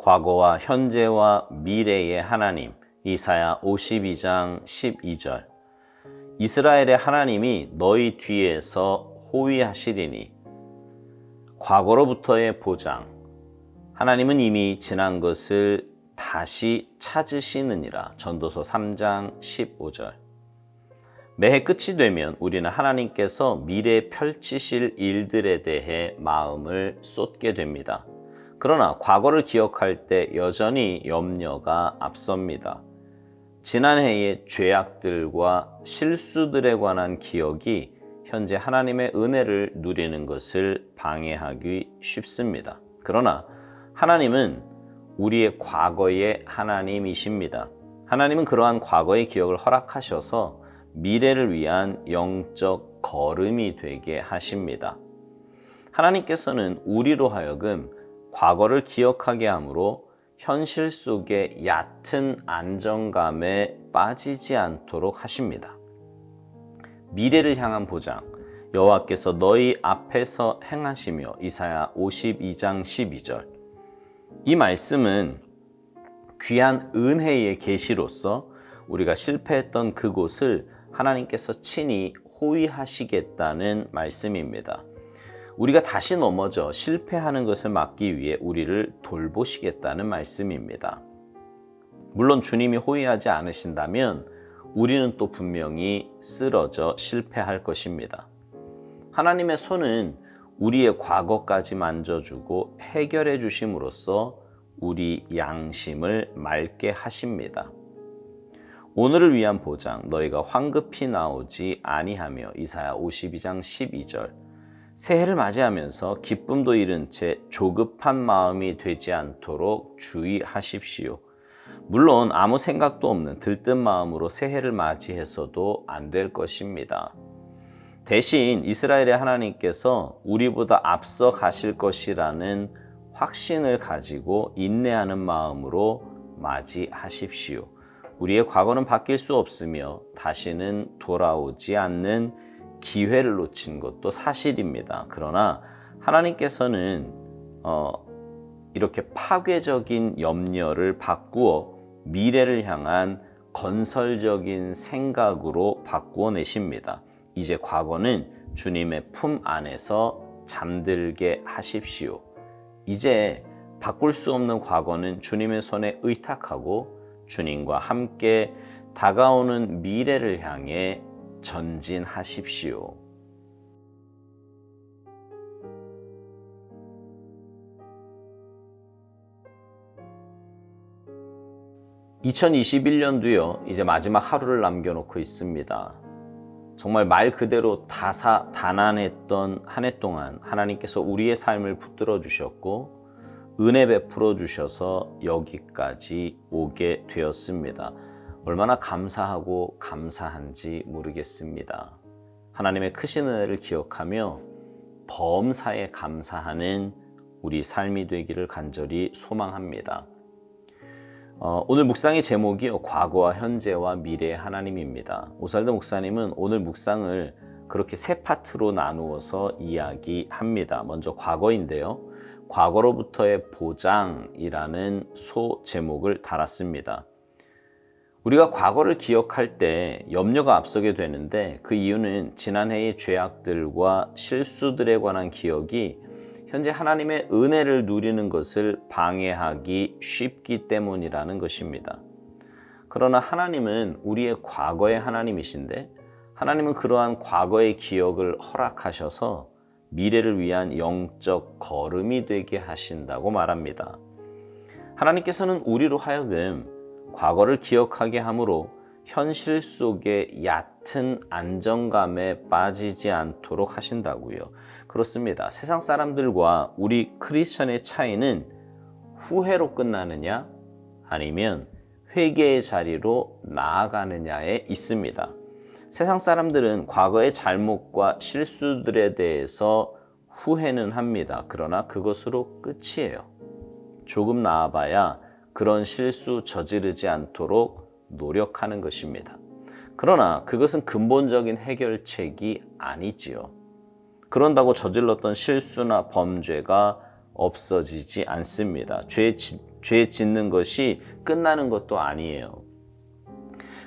과거와 현재와 미래의 하나님. 이사야 52장 12절. 이스라엘의 하나님이 너희 뒤에서 호위하시리니. 과거로부터의 보장. 하나님은 이미 지난 것을 다시 찾으시느니라. 전도서 3장 15절. 매해 끝이 되면 우리는 하나님께서 미래에 펼치실 일들에 대해 마음을 쏟게 됩니다. 그러나 과거를 기억할 때 여전히 염려가 앞섭니다. 지난해의 죄악들과 실수들에 관한 기억이 현재 하나님의 은혜를 누리는 것을 방해하기 쉽습니다. 그러나 하나님은 우리의 과거의 하나님이십니다. 하나님은 그러한 과거의 기억을 허락하셔서 미래를 위한 영적 걸음이 되게 하십니다. 하나님께서는 우리로 하여금 과거를 기억하게 함으로 현실 속의 얕은 안정감에 빠지지 않도록 하십니다. 미래를 향한 보장, 여호와께서 너희 앞에서 행하시며. 이사야 52장 12절. 이 말씀은 귀한 은혜의 계시로서 우리가 실패했던 그곳을 하나님께서 친히 호위하시겠다는 말씀입니다. 우리가 다시 넘어져 실패하는 것을 막기 위해 우리를 돌보시겠다는 말씀입니다. 물론 주님이 호위하지 않으신다면 우리는 또 분명히 쓰러져 실패할 것입니다. 하나님의 손은 우리의 과거까지 만져주고 해결해 주심으로써 우리 양심을 맑게 하십니다. 오늘을 위한 보장, 너희가 황급히 나오지 아니하며. 이사야 52장 12절. 새해를 맞이하면서 기쁨도 잃은 채 조급한 마음이 되지 않도록 주의하십시오. 물론 아무 생각도 없는 들뜬 마음으로 새해를 맞이해서도 안 될 것입니다. 대신 이스라엘의 하나님께서 우리보다 앞서 가실 것이라는 확신을 가지고 인내하는 마음으로 맞이하십시오. 우리의 과거는 바뀔 수 없으며 다시는 돌아오지 않는 기회를 놓친 것도 사실입니다. 그러나 하나님께서는 이렇게 파괴적인 염려를 바꾸어 미래를 향한 건설적인 생각으로 바꾸어 내십니다. 이제 과거는 주님의 품 안에서 잠들게 하십시오. 이제 바꿀 수 없는 과거는 주님의 손에 의탁하고 주님과 함께 다가오는 미래를 향해 전진하십시오. (2021년도요) 이제 마지막 하루를 남겨놓고 있습니다. 정말 말 그대로 다사다난했던 한 해 동안 하나님께서 우리의 삶을 붙들어 주셨고 은혜 베풀어 주셔서 여기까지 오게 되었습니다. 얼마나 감사하고 감사한지 모르겠습니다. 하나님의 크신 은혜를 기억하며 범사에 감사하는 우리 삶이 되기를 간절히 소망합니다. 오늘 묵상의 제목이요, 과거와 현재와 미래의 하나님입니다. 오살도 목사님은 오늘 묵상을 그렇게 세 파트로 나누어서 이야기합니다. 먼저 과거인데요, 과거로부터의 보장이라는 소 제목을 달았습니다. 우리가 과거를 기억할 때 염려가 앞서게 되는데 그 이유는 지난해의 죄악들과 실수들에 관한 기억이 현재 하나님의 은혜를 누리는 것을 방해하기 쉽기 때문이라는 것입니다. 그러나 하나님은 우리의 과거의 하나님이신데 하나님은 그러한 과거의 기억을 허락하셔서 미래를 위한 영적 걸음이 되게 하신다고 말합니다. 하나님께서는 우리로 하여금 과거를 기억하게 함으로 현실 속의 얕은 안정감에 빠지지 않도록 하신다고요. 그렇습니다. 세상 사람들과 우리 크리스천의 차이는 후회로 끝나느냐 아니면 회개의 자리로 나아가느냐에 있습니다. 세상 사람들은 과거의 잘못과 실수들에 대해서 후회는 합니다. 그러나 그것으로 끝이에요. 조금 나아봐야 그런 실수 저지르지 않도록 노력하는 것입니다. 그러나 그것은 근본적인 해결책이 아니지요. 그런다고 저질렀던 실수나 범죄가 없어지지 않습니다. 죄 짓는 것이 끝나는 것도 아니에요.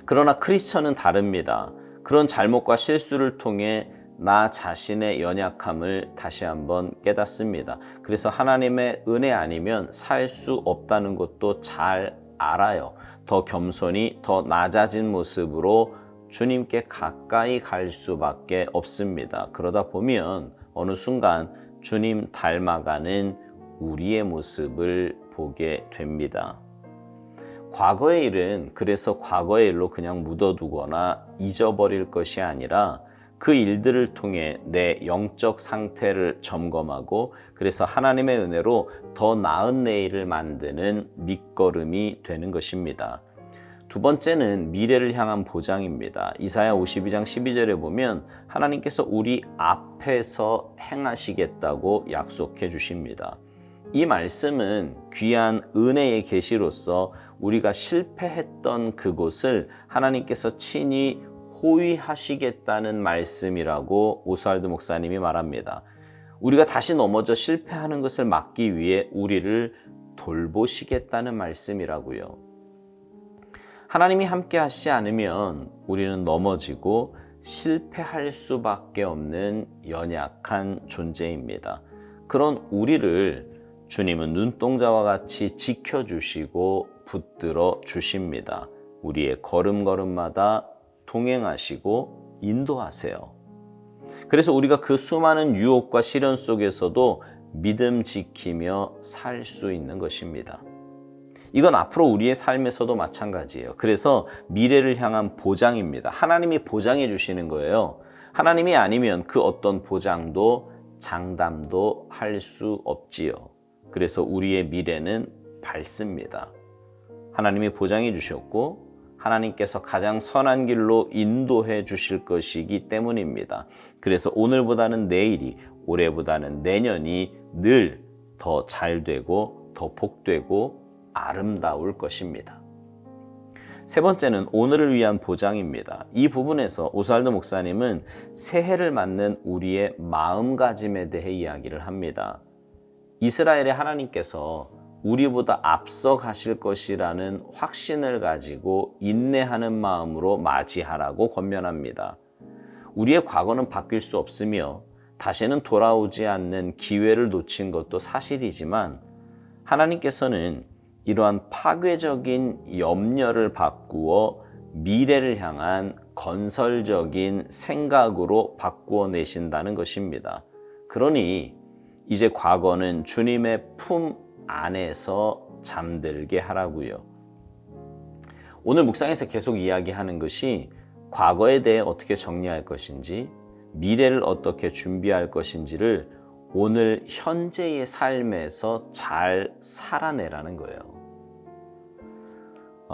그러나 크리스천은 다릅니다. 그런 잘못과 실수를 통해 나 자신의 연약함을 다시 한번 깨닫습니다. 그래서 하나님의 은혜 아니면 살 수 없다는 것도 잘 알아요. 더 겸손히 더 낮아진 모습으로 주님께 가까이 갈 수밖에 없습니다. 그러다 보면 어느 순간 주님 닮아가는 우리의 모습을 보게 됩니다. 과거의 일은 그래서 과거의 일로 그냥 묻어두거나 잊어버릴 것이 아니라 그 일들을 통해 내 영적 상태를 점검하고 그래서 하나님의 은혜로 더 나은 내일을 만드는 밑거름이 되는 것입니다. 두 번째는 미래를 향한 보장입니다. 이사야 52장 12절에 보면 하나님께서 우리 앞에서 행하시겠다고 약속해 주십니다. 이 말씀은 귀한 은혜의 계시로서 우리가 실패했던 그곳을 하나님께서 친히 호위하시겠다는 말씀이라고 오스왈드 목사님이 말합니다. 우리가 다시 넘어져 실패하는 것을 막기 위해 우리를 돌보시겠다는 말씀이라고요. 하나님이 함께 하시지 않으면 우리는 넘어지고 실패할 수밖에 없는 연약한 존재입니다. 그런 우리를 주님은 눈동자와 같이 지켜주시고 붙들어 주십니다. 우리의 걸음걸음마다 동행하시고 인도하세요. 그래서 우리가 그 수많은 유혹과 시련 속에서도 믿음 지키며 살 수 있는 것입니다. 이건 앞으로 우리의 삶에서도 마찬가지예요. 그래서 미래를 향한 보장입니다. 하나님이 보장해 주시는 거예요. 하나님이 아니면 그 어떤 보장도 장담도 할 수 없지요. 그래서 우리의 미래는 밝습니다. 하나님이 보장해 주셨고 하나님께서 가장 선한 길로 인도해 주실 것이기 때문입니다. 그래서 오늘보다는 내일이, 올해보다는 내년이 늘 더 잘 되고 더 복되고 아름다울 것입니다. 세 번째는 오늘을 위한 보장입니다. 이 부분에서 오스왈드 목사님은 새해를 맞는 우리의 마음가짐에 대해 이야기를 합니다. 이스라엘의 하나님께서 우리보다 앞서 가실 것이라는 확신을 가지고 인내하는 마음으로 맞이하라고 권면합니다. 우리의 과거는 바뀔 수 없으며 다시는 돌아오지 않는 기회를 놓친 것도 사실이지만 하나님께서는 이러한 파괴적인 염려를 바꾸어 미래를 향한 건설적인 생각으로 바꾸어 내신다는 것입니다. 그러니 이제 과거는 주님의 품 안에서 잠들게 하라고요. 오늘 묵상에서 계속 이야기하는 것이 과거에 대해 어떻게 정리할 것인지, 미래를 어떻게 준비할 것인지를 오늘 현재의 삶에서 잘 살아내라는 거예요.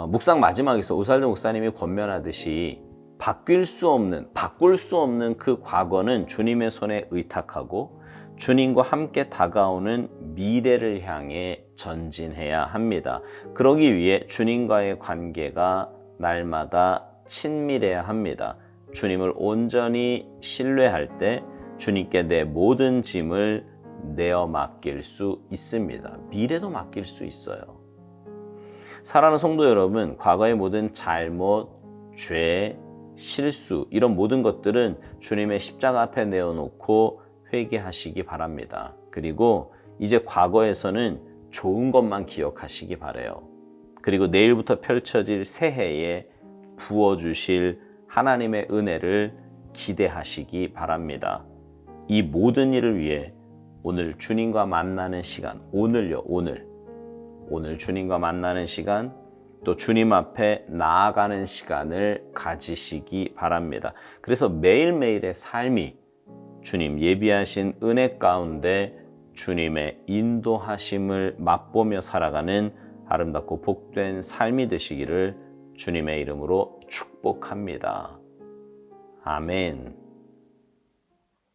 묵상 마지막에서 오스왈드 목사님이 권면하듯이 바꿀 수 없는 그 과거는 주님의 손에 의탁하고 주님과 함께 다가오는 미래를 향해 전진해야 합니다. 그러기 위해 주님과의 관계가 날마다 친밀해야 합니다. 주님을 온전히 신뢰할 때 주님께 내 모든 짐을 내어 맡길 수 있습니다. 미래도 맡길 수 있어요. 사랑하는 성도 여러분, 과거의 모든 잘못, 죄, 실수 이런 모든 것들은 주님의 십자가 앞에 내어놓고 회개하시기 바랍니다. 그리고 이제 과거에서는 좋은 것만 기억하시기 바라요. 그리고 내일부터 펼쳐질 새해에 부어주실 하나님의 은혜를 기대하시기 바랍니다. 이 모든 일을 위해 오늘 주님과 만나는 시간, 오늘 주님과 만나는 시간, 또 주님 앞에 나아가는 시간을 가지시기 바랍니다. 그래서 매일매일의 삶이 주님 예비하신 은혜 가운데 주님의 인도하심을 맛보며 살아가는 아름답고 복된 삶이 되시기를 주님의 이름으로 축복합니다. 아멘.